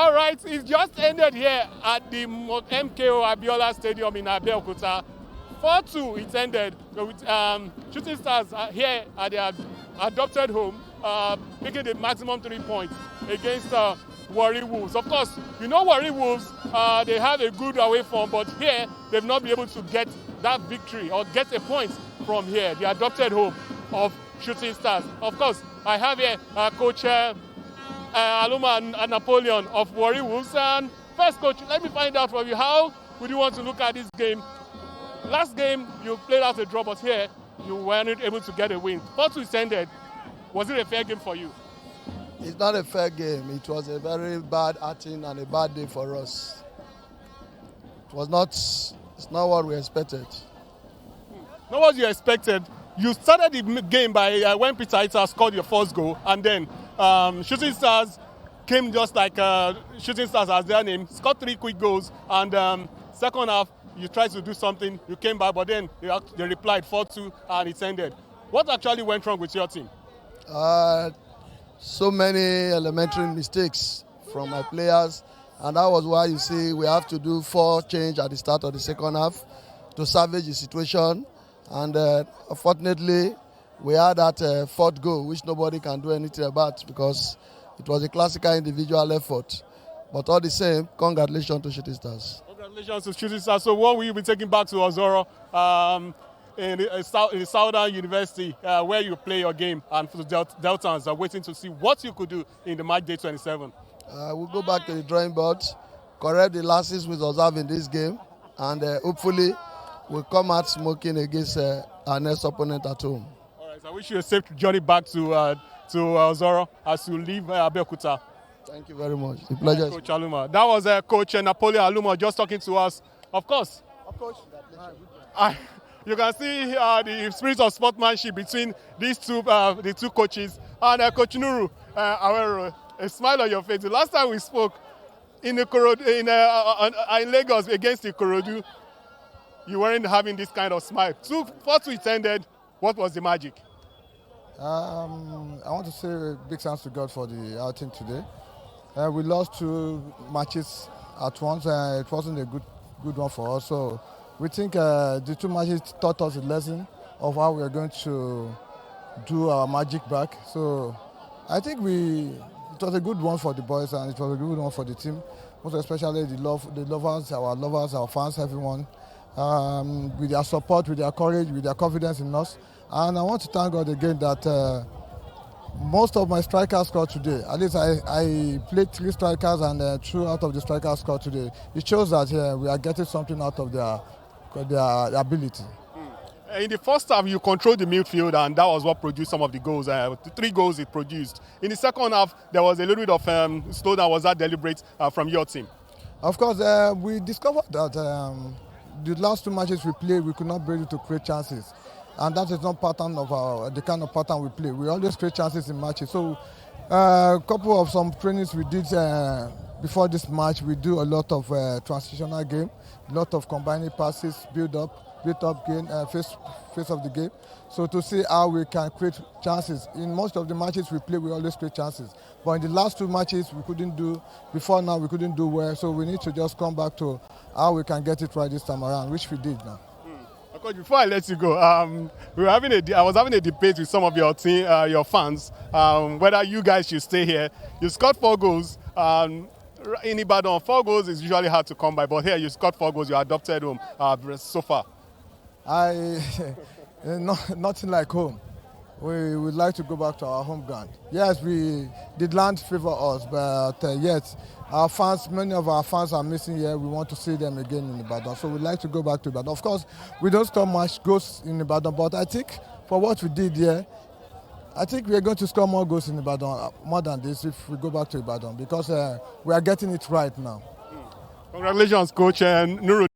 All right, it just ended here at the MKO Stadium in Abeokuta. 4-2 it ended with Shooting Stars here at their adopted home, making the maximum 3 points against Warri Wolves. Of course, you know Warri Wolves, they have a good away form, but here they've not been able to get that victory or get a point from here, the adopted home of Shooting Stars. Of course, I have here Coach Aruma Napoleon of Warri Wolves. And first, Coach, let me find out from you, how would you want to look at this game? Last game, you played out a draw, but here, you weren't able to get a win. 4-2 ended. Was it a fair game for you? It's not a fair game. It was a very bad outing and a bad day for us. It's not what we expected. Not what you expected. You started the game by when Peter Ita scored your first goal, and then Shooting Stars came just like Shooting Stars as their name, scored 3 quick goals, and second half, you tried to do something, you came back, but then they replied 4-2 and it ended. What actually went wrong with your team? So many elementary mistakes from my players, and that was why you see we have to do 4 changes at the start of the second half to salvage the situation. And unfortunately, we had that 4th goal, which nobody can do anything about because it was a classical individual effort. But all the same, congratulations to Shooting Stars. Congratulations to Shooting Stars. So what will you be taking back to Ozoro in the Southern University where you play your game, and for the Deltans are waiting to see what you could do in the match day 27? We'll go back to the drawing board, correct the losses we observed in this game, and hopefully we'll come out smoking against our next opponent at home. All right, so I wish you a safe journey back to Ozoro as you leave Abeokuta. Thank you very much. The pleasure. Coach Aruma. That was Coach Napoleon Aruma just talking to us. Of course. You can see the spirit of sportsmanship between these the two coaches. And Coach Nurudeen Aweroro, a smile on your face. The last time we spoke in Lagos against the Ikorodu, you weren't having this kind of smile. 4-2 it ended. What was the magic? I want to say big thanks to God for the outing today. We lost 2 matches at once, and it wasn't a good one for us. So we think the 2 matches taught us a lesson of how we are going to do our magic back. So I think it was a good one for the boys, and it was a good one for the team, most especially the lovers, our fans, everyone, with their support, with their courage, with their confidence in us. And I want to thank God again that most of my strikers scored today. At least I played 3 strikers, and 2 out of the strikers scored today. It shows that we are getting something out of their ability. In the first half, you controlled the midfield, and that was what produced some of the goals. The 3 goals it produced. In the second half, there was a little bit of slowdown. Was that deliberate from your team? Of course, we discovered that the last 2 matches we played, we could not be able to create chances. And that is not pattern of the kind of pattern we play. We always create chances in matches. So a couple of some trainings we did before this match, we do a lot of transitional game, a lot of combining passes, build up game, face of the game. So to see how we can create chances. In most of the matches we play, we always create chances. But in the last 2 matches, we couldn't do well. So we need to just come back to how we can get it right this time around, which we did now. Coach, before I let you go, I was having a debate with some of your team, your fans, whether you guys should stay here. You scored 4 goals. In Ibadan, 4 goals is usually hard to come by, but here you scored 4 goals. You adopted home so far. Nothing like home. We would like to go back to our home ground. Yes, the land favor us, but yet our fans, many of our fans are missing here. We want to see them again in Ibadan, so we'd like to go back to Ibadan. Of course, we don't score much goals in Ibadan, but I think for what we did here, I think we are going to score more goals in Ibadan, more than this, if we go back to Ibadan, because we are getting it right now. Congratulations, Coach Nurudeen.